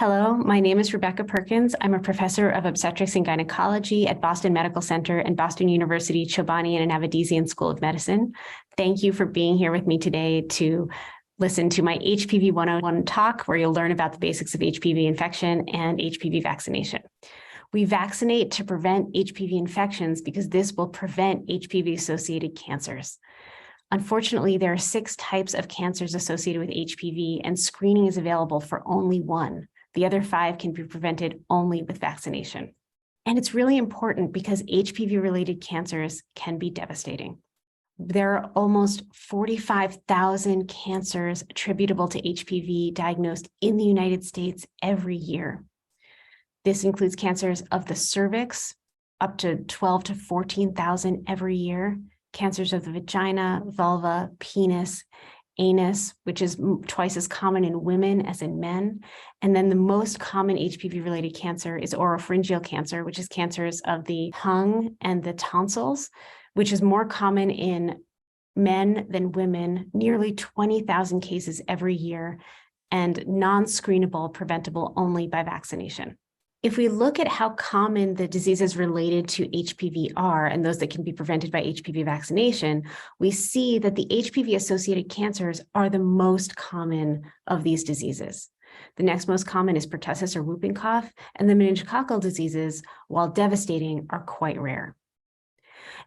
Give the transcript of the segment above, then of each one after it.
Hello, my name is Rebecca Perkins. I'm a professor of obstetrics and gynecology at Boston Medical Center and Boston University Chobani and Navadesian School of Medicine. Thank you for being here with me today to listen to my HPV 101 talk, where you'll learn about the basics of HPV infection and HPV vaccination. We vaccinate to prevent HPV infections because this will prevent HPV-associated cancers. Unfortunately, there are 6 types of cancers associated with HPV, and screening is available for only 1. The other 5 can be prevented only with vaccination. And it's really important because HPV-related cancers can be devastating. There are almost 45,000 cancers attributable to HPV diagnosed in the United States every year. This includes cancers of the cervix, up to 12 to 14,000 every year, cancers of the vagina, vulva, penis, anus, which is twice as common in women as in men. And then the most common HPV-related cancer is oropharyngeal cancer, which is cancers of the tongue and the tonsils, which is more common in men than women, nearly 20,000 cases every year, and non-screenable, preventable only by vaccination. If we look at how common the diseases related to HPV are, and those that can be prevented by HPV vaccination, we see that the HPV-associated cancers are the most common of these diseases. The next most common is pertussis or whooping cough, and the meningococcal diseases, while devastating, are quite rare.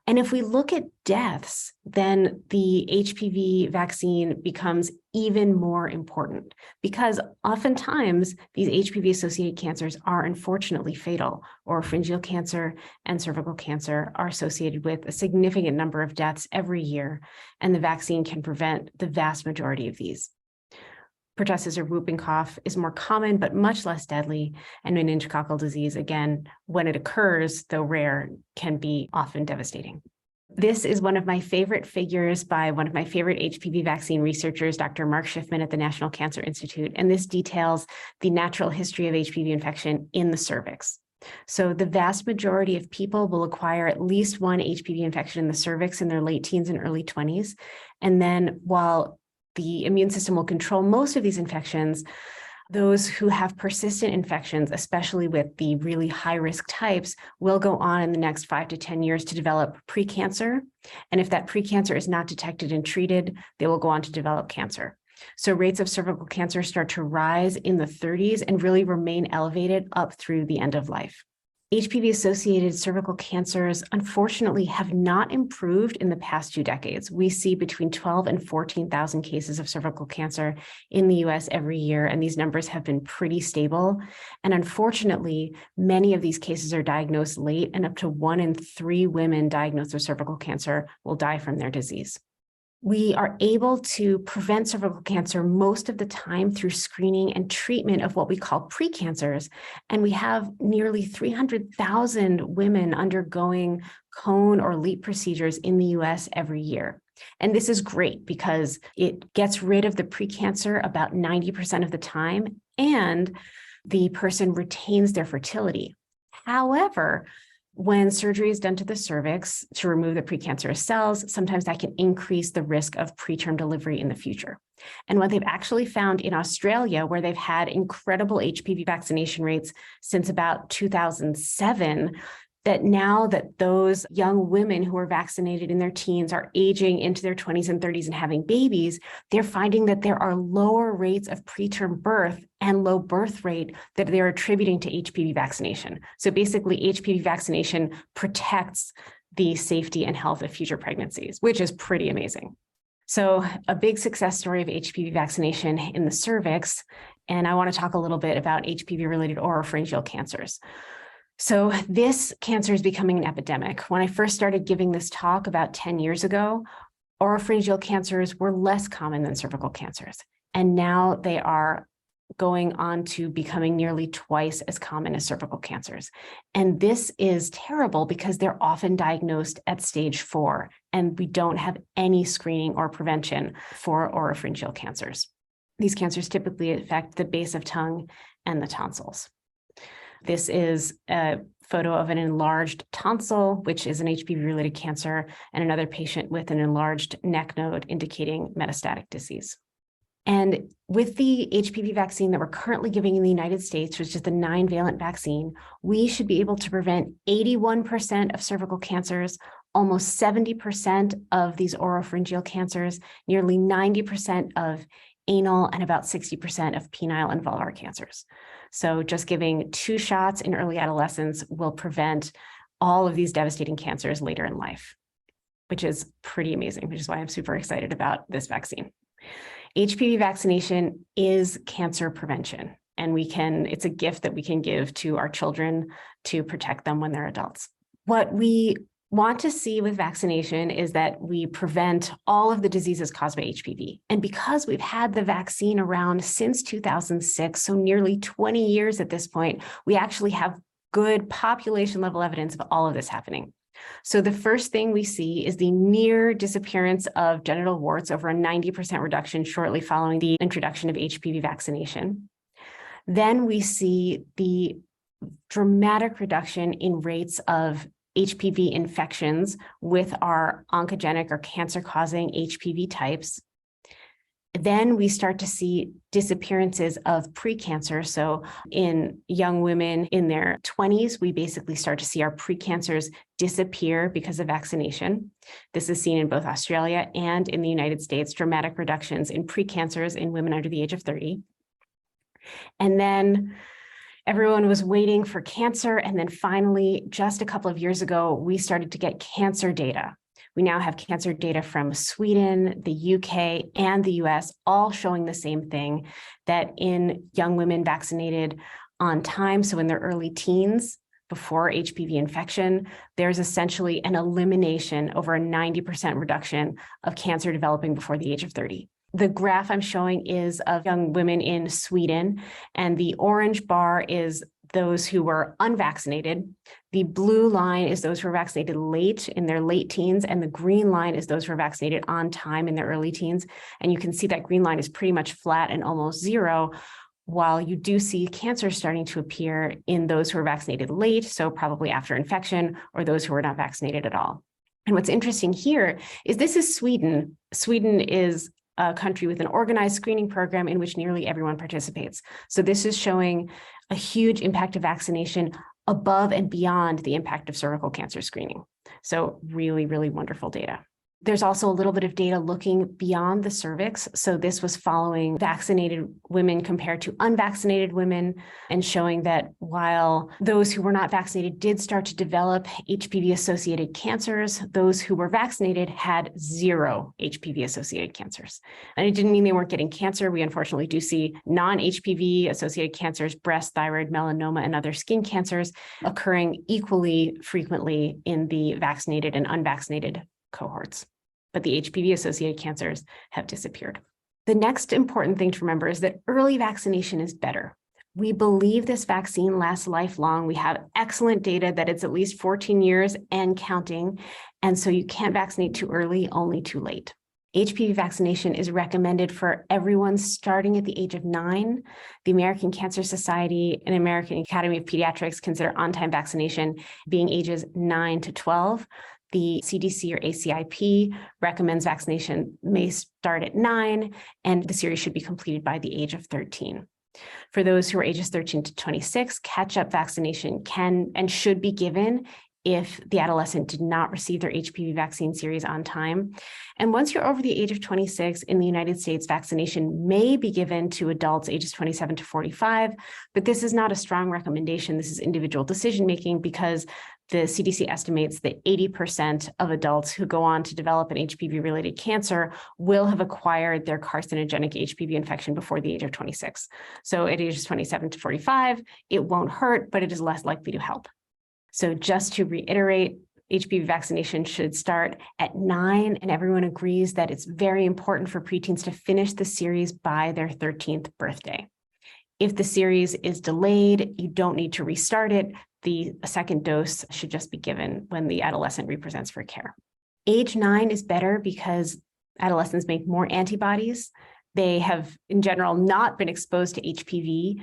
And if we look at deaths, then the HPV vaccine becomes even more important because oftentimes these HPV-associated cancers are unfortunately fatal. Oropharyngeal cancer and cervical cancer are associated with a significant number of deaths every year, and the vaccine can prevent the vast majority of these. Pertussis or whooping cough is more common, but much less deadly. And meningococcal disease, again, when it occurs, though rare, can be often devastating. This is one of my favorite figures by one of my favorite HPV vaccine researchers, Dr. Mark Schiffman at the National Cancer Institute. And this details the natural history of HPV infection in the cervix. So the vast majority of people will acquire at least one HPV infection in the cervix in their late teens and early 20s. And then while the immune system will control most of these infections, those who have persistent infections, especially with the really high-risk types, will go on in the next 5 to 10 years to develop precancer. And if that precancer is not detected and treated, they will go on to develop cancer. So rates of cervical cancer start to rise in the 30s and really remain elevated up through the end of life. HPV-associated cervical cancers, unfortunately, have not improved in the past 2 decades. We see between 12 and 14,000 cases of cervical cancer in the US every year, and these numbers have been pretty stable. And unfortunately, many of these cases are diagnosed late, and up to 1 in 3 women diagnosed with cervical cancer will die from their disease. We are able to prevent cervical cancer most of the time through screening and treatment of what we call precancers. And we have nearly 300,000 women undergoing cone or LEEP procedures in the US every year. And this is great because it gets rid of the precancer about 90% of the time, and the person retains their fertility. However, when surgery is done to the cervix to remove the precancerous cells, sometimes that can increase the risk of preterm delivery in the future. And what they've actually found in Australia, where they've had incredible HPV vaccination rates since about 2007, that now that those young women who are vaccinated in their teens are aging into their 20s and 30s and having babies, they're finding that there are lower rates of preterm birth and low birth rate that they're attributing to HPV vaccination. So basically, HPV vaccination protects the safety and health of future pregnancies, which is pretty amazing. So a big success story of HPV vaccination in the cervix, and I want to talk a little bit about HPV-related oropharyngeal cancers. So this cancer is becoming an epidemic. When I first started giving this talk about 10 years ago, oropharyngeal cancers were less common than cervical cancers. And now they are going on to becoming nearly twice as common as cervical cancers. And this is terrible because they're often diagnosed at stage 4, and we don't have any screening or prevention for oropharyngeal cancers. These cancers typically affect the base of tongue and the tonsils. This is a photo of an enlarged tonsil, which is an HPV-related cancer, and another patient with an enlarged neck node indicating metastatic disease. And with the HPV vaccine that we're currently giving in the United States, which is the 9-valent vaccine, we should be able to prevent 81% of cervical cancers, almost 70% of these oropharyngeal cancers, nearly 90% of anal, and about 60% of penile and vulvar cancers. So just giving 2 shots in early adolescence will prevent all of these devastating cancers later in life, which is pretty amazing, which is why I'm super excited about this vaccine. HPV vaccination is cancer prevention, and it's a gift that we can give to our children to protect them when they're adults. What we want to see with vaccination is that we prevent all of the diseases caused by HPV. And because we've had the vaccine around since 2006, so nearly 20 years at this point, we actually have good population level evidence of all of this happening. So the first thing we see is the near disappearance of genital warts, over a 90% reduction shortly following the introduction of HPV vaccination. Then we see the dramatic reduction in rates of HPV infections with our oncogenic or cancer-causing HPV types. Then we start to see disappearances of precancer. So in young women in their 20s, we basically start to see our precancers disappear because of vaccination. This is seen in both Australia and in the United States, dramatic reductions in precancers in women under the age of 30. And then everyone was waiting for cancer. And then finally, just a couple of years ago, we started to get cancer data. We now have cancer data from Sweden, the UK, and the US, all showing the same thing, that in young women vaccinated on time, so in their early teens, before HPV infection, there's essentially an elimination, over a 90% reduction of cancer developing before the age of 30. The graph I'm showing is of young women in Sweden, and the orange bar is those who were unvaccinated. The blue line is those who were vaccinated late, in their late teens, and the green line is those who were vaccinated on time in their early teens. And you can see that green line is pretty much flat and almost zero, while you do see cancer starting to appear in those who are vaccinated late, so probably after infection, or those who are not vaccinated at all. And what's interesting here is this is Sweden. Sweden is a country with an organized screening program in which nearly everyone participates. So this is showing a huge impact of vaccination above and beyond the impact of cervical cancer screening. So really, really wonderful data. There's also a little bit of data looking beyond the cervix. So this was following vaccinated women compared to unvaccinated women, and showing that while those who were not vaccinated did start to develop HPV-associated cancers, those who were vaccinated had 0 HPV-associated cancers. And it didn't mean they weren't getting cancer. We unfortunately do see non-HPV-associated cancers, breast, thyroid, melanoma, and other skin cancers occurring equally frequently in the vaccinated and unvaccinated cohorts. But the HPV-associated cancers have disappeared. The next important thing to remember is that early vaccination is better. We believe this vaccine lasts lifelong. We have excellent data that it's at least 14 years and counting. And so you can't vaccinate too early, only too late. HPV vaccination is recommended for everyone starting at the age of 9. The American Cancer Society and American Academy of Pediatrics consider on-time vaccination being ages 9 to 12. The CDC or ACIP recommends vaccination may start at 9, and the series should be completed by the age of 13. For those who are ages 13 to 26, catch-up vaccination can and should be given if the adolescent did not receive their HPV vaccine series on time. And once you're over the age of 26 in the United States, vaccination may be given to adults ages 27 to 45, but this is not a strong recommendation. This is individual decision-making, because the CDC estimates that 80% of adults who go on to develop an HPV-related cancer will have acquired their carcinogenic HPV infection before the age of 26. So at ages 27 to 45, it won't hurt, but it is less likely to help. So just to reiterate, HPV vaccination should start at 9, and everyone agrees that it's very important for preteens to finish the series by their 13th birthday. If the series is delayed, you don't need to restart it. The second dose should just be given when the adolescent represents for care. Age 9 is better because adolescents make more antibodies. They have, in general, not been exposed to HPV.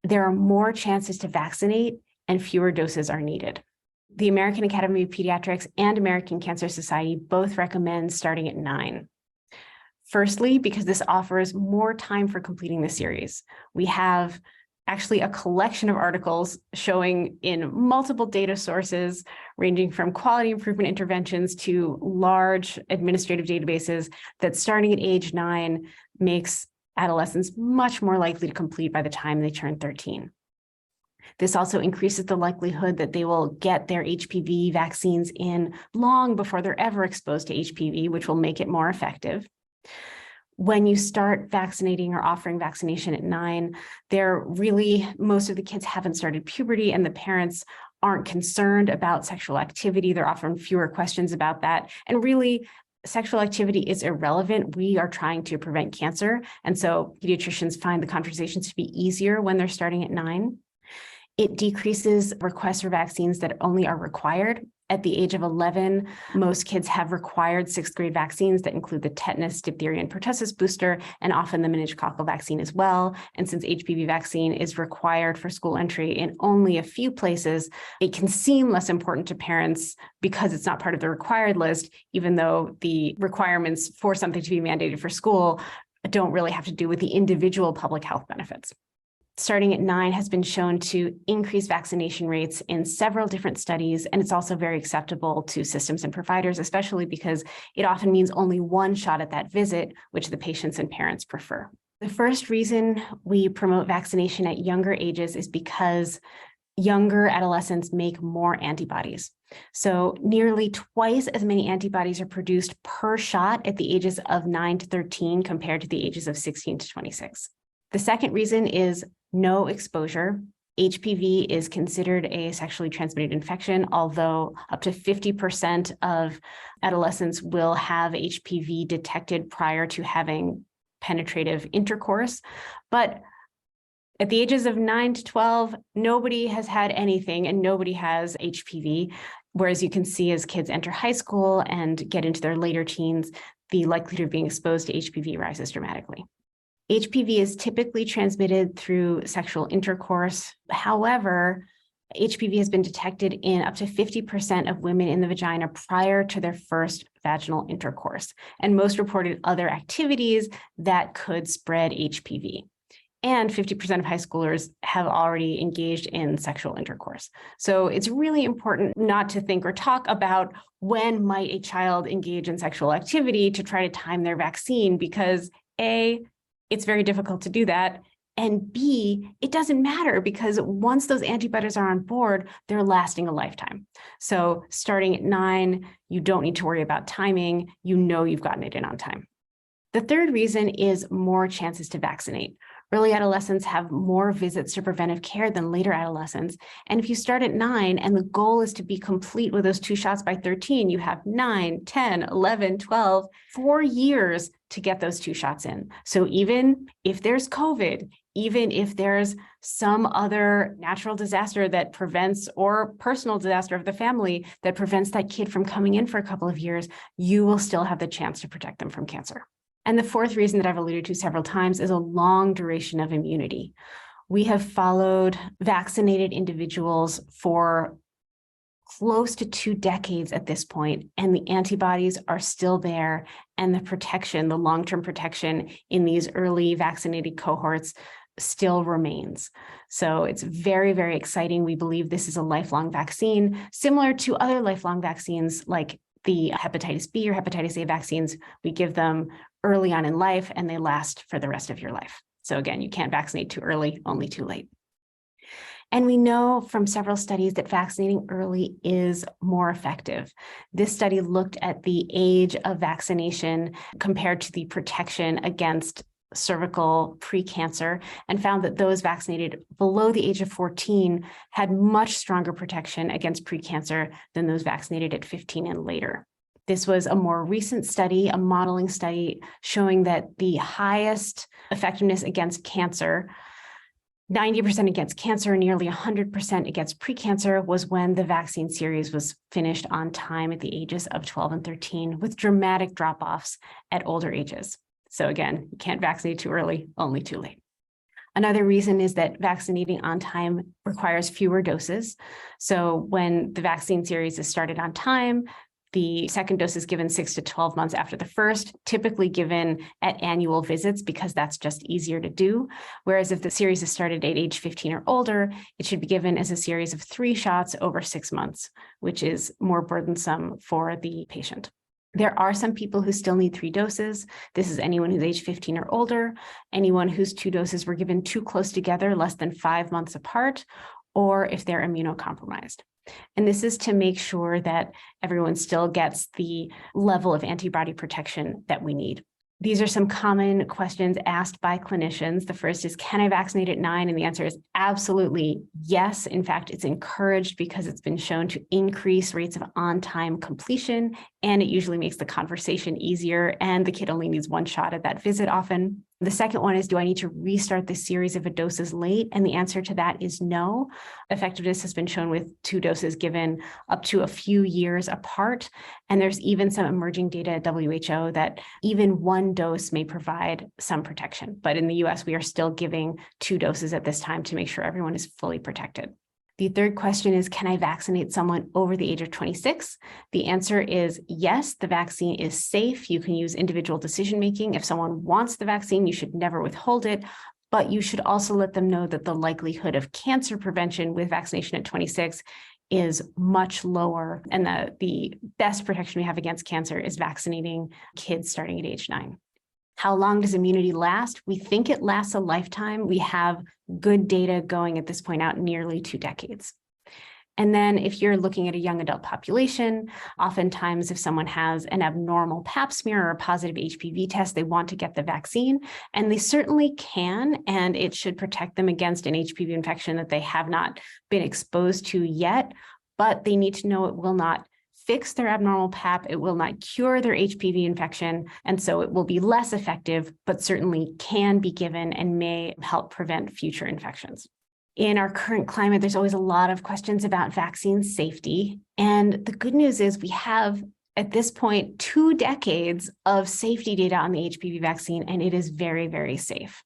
There are more chances to vaccinate, and fewer doses are needed. The American Academy of Pediatrics and American Cancer Society both recommend starting at 9. Firstly, because this offers more time for completing the series. We have actually a collection of articles showing in multiple data sources, ranging from quality improvement interventions to large administrative databases, that starting at age 9 makes adolescents much more likely to complete by the time they turn 13. This also increases the likelihood that they will get their HPV vaccines in long before they're ever exposed to HPV, which will make it more effective. When you start vaccinating or offering vaccination at 9, most of the kids haven't started puberty and the parents aren't concerned about sexual activity. There are often fewer questions about that. And really, sexual activity is irrelevant. We are trying to prevent cancer. And so pediatricians find the conversations to be easier when they're starting at 9. It decreases requests for vaccines that only are required. At the age of 11, most kids have required 6th grade vaccines that include the tetanus, diphtheria, and pertussis booster, and often the meningococcal vaccine as well. And since HPV vaccine is required for school entry in only a few places, it can seem less important to parents because it's not part of the required list, even though the requirements for something to be mandated for school don't really have to do with the individual public health benefits. Starting at 9 has been shown to increase vaccination rates in several different studies, and it's also very acceptable to systems and providers, especially because it often means only one shot at that visit, which the patients and parents prefer. The first reason we promote vaccination at younger ages is because younger adolescents make more antibodies. So nearly twice as many antibodies are produced per shot at the ages of 9 to 13 compared to the ages of 16 to 26. The second reason is no exposure. HPV is considered a sexually transmitted infection, although up to 50% of adolescents will have HPV detected prior to having penetrative intercourse. But at the ages of 9 to 12, nobody has had anything and nobody has HPV. Whereas you can see as kids enter high school and get into their later teens, the likelihood of being exposed to HPV rises dramatically. HPV is typically transmitted through sexual intercourse. However, HPV has been detected in up to 50% of women in the vagina prior to their first vaginal intercourse, and most reported other activities that could spread HPV. And 50% of high schoolers have already engaged in sexual intercourse. So it's really important not to think or talk about when might a child engage in sexual activity to try to time their vaccine, because A, it's very difficult to do that. And B, it doesn't matter because once those antibodies are on board, they're lasting a lifetime. So starting at 9, you don't need to worry about timing. You know you've gotten it in on time. The third reason is more chances to vaccinate. Early adolescents have more visits to preventive care than later adolescents. And if you start at 9 and the goal is to be complete with those 2 shots by 13, you have 9, 10, 11, 12, 4 years to get those 2 shots in. So even if there's COVID, even if there's some other natural disaster that prevents, or personal disaster of the family that prevents that kid from coming in for a couple of years, you will still have the chance to protect them from cancer. And the fourth reason that I've alluded to several times is a long duration of immunity. We have followed vaccinated individuals for close to 2 decades at this point, and the antibodies are still there, and the protection, the long-term protection in these early vaccinated cohorts still remains. So it's very, very exciting. We believe this is a lifelong vaccine, similar to other lifelong vaccines like the hepatitis B or hepatitis A vaccines. We give them early on in life and they last for the rest of your life. So again, you can't vaccinate too early, only too late. And we know from several studies that vaccinating early is more effective. This study looked at the age of vaccination compared to the protection against cervical precancer and found that those vaccinated below the age of 14 had much stronger protection against precancer than those vaccinated at 15 and later. This was a more recent study, a modeling study showing that the highest effectiveness against cancer, 90% against cancer, nearly 100% against precancer, was when the vaccine series was finished on time at the ages of 12 and 13, with dramatic drop-offs at older ages. So again, you can't vaccinate too early, only too late. Another reason is that vaccinating on time requires fewer doses. So when the vaccine series is started on time, The second dose is given 6 to 12 months after the first, typically given at annual visits because that's just easier to do. Whereas if the series is started at age 15 or older, it should be given as a series of 3 shots over 6 months, which is more burdensome for the patient. There are some people who still need 3 doses. This is anyone who's age 15 or older, anyone whose 2 doses were given too close together, less than 5 months apart, or if they're immunocompromised. And this is to make sure that everyone still gets the level of antibody protection that we need. These are some common questions asked by clinicians. The first is, can I vaccinate at 9? And the answer is absolutely yes. In fact, it's encouraged because it's been shown to increase rates of on-time completion, and it usually makes the conversation easier, and the kid only needs 1 shot at that visit often. The second one is, do I need to restart this series if a dose is late? And the answer to that is no. Effectiveness has been shown with 2 doses given up to a few years apart. And there's even some emerging data at WHO that even 1 dose may provide some protection. But in the US, we are still giving 2 doses at this time to make sure everyone is fully protected. The third question is, can I vaccinate someone over the age of 26? The answer is yes, the vaccine is safe. You can use individual decision-making. If someone wants the vaccine, you should never withhold it, but you should also let them know that the likelihood of cancer prevention with vaccination at 26 is much lower. And the best protection we have against cancer is vaccinating kids starting at age 9. How long does immunity last? We think it lasts a lifetime. We have good data going at this point out nearly 2 decades. And then if you're looking at a young adult population, oftentimes if someone has an abnormal pap smear or a positive HPV test, they want to get the vaccine, and they certainly can, and it should protect them against an HPV infection that they have not been exposed to yet, but they need to know it will not fix their abnormal pap, it will not cure their HPV infection, and so it will be less effective, but certainly can be given and may help prevent future infections. In our current climate, there's always a lot of questions about vaccine safety, and the good news is we have, at this point, 2 decades of safety data on the HPV vaccine, and it is very, very safe.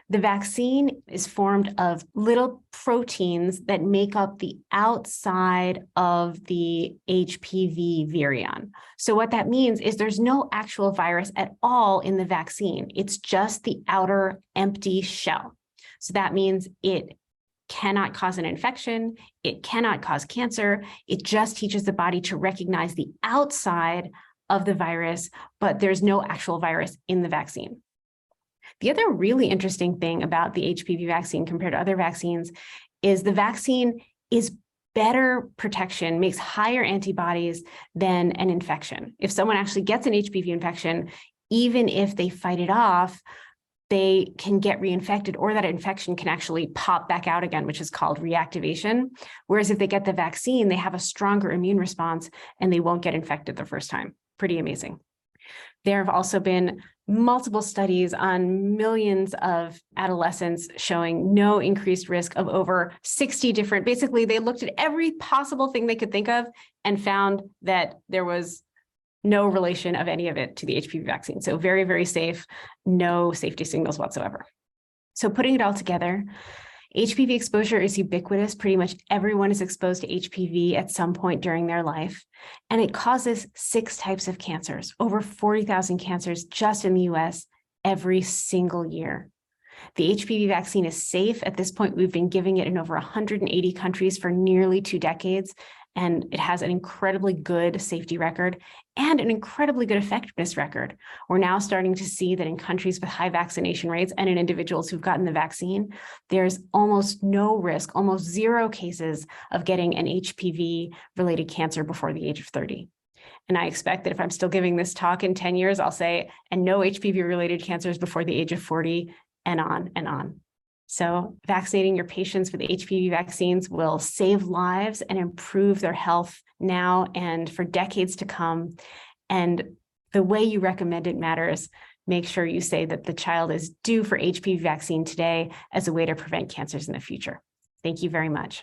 The vaccine is formed of little proteins that make up the outside of the HPV virion. So what that means is there's no actual virus at all in the vaccine. It's just the outer empty shell. So that means it cannot cause an infection. It cannot cause cancer. It just teaches the body to recognize the outside of the virus, but there's no actual virus in the vaccine. The other really interesting thing about the HPV vaccine compared to other vaccines is the vaccine is better protection, makes higher antibodies than an infection. If someone actually gets an HPV infection, even if they fight it off, they can get reinfected, or that infection can actually pop back out again, which is called reactivation. Whereas if they get the vaccine, they have a stronger immune response and they won't get infected the first time. Pretty amazing. There have also been multiple studies on millions of adolescents showing no increased risk of over 60 different, basically they looked at every possible thing they could think of and found that there was no relation of any of it to the HPV vaccine. So very, very safe, no safety signals whatsoever. So putting it all together, HPV exposure is ubiquitous. Pretty much everyone is exposed to HPV at some point during their life, and it causes 6 types of cancers, over 40,000 cancers just in the US every single year. The HPV vaccine is safe. At this point, we've been giving it in over 180 countries for nearly 2 decades, and it has an incredibly good safety record and an incredibly good effectiveness record. We're now starting to see that in countries with high vaccination rates and in individuals who've gotten the vaccine, there's almost no risk, almost 0 cases of getting an HPV-related cancer before the age of 30. And I expect that if I'm still giving this talk in 10 years, I'll say, and no HPV-related cancers before the age of 40, and on and on. So vaccinating your patients with HPV vaccines will save lives and improve their health now and for decades to come. And the way you recommend it matters. Make sure you say that the child is due for HPV vaccine today as a way to prevent cancers in the future. Thank you very much.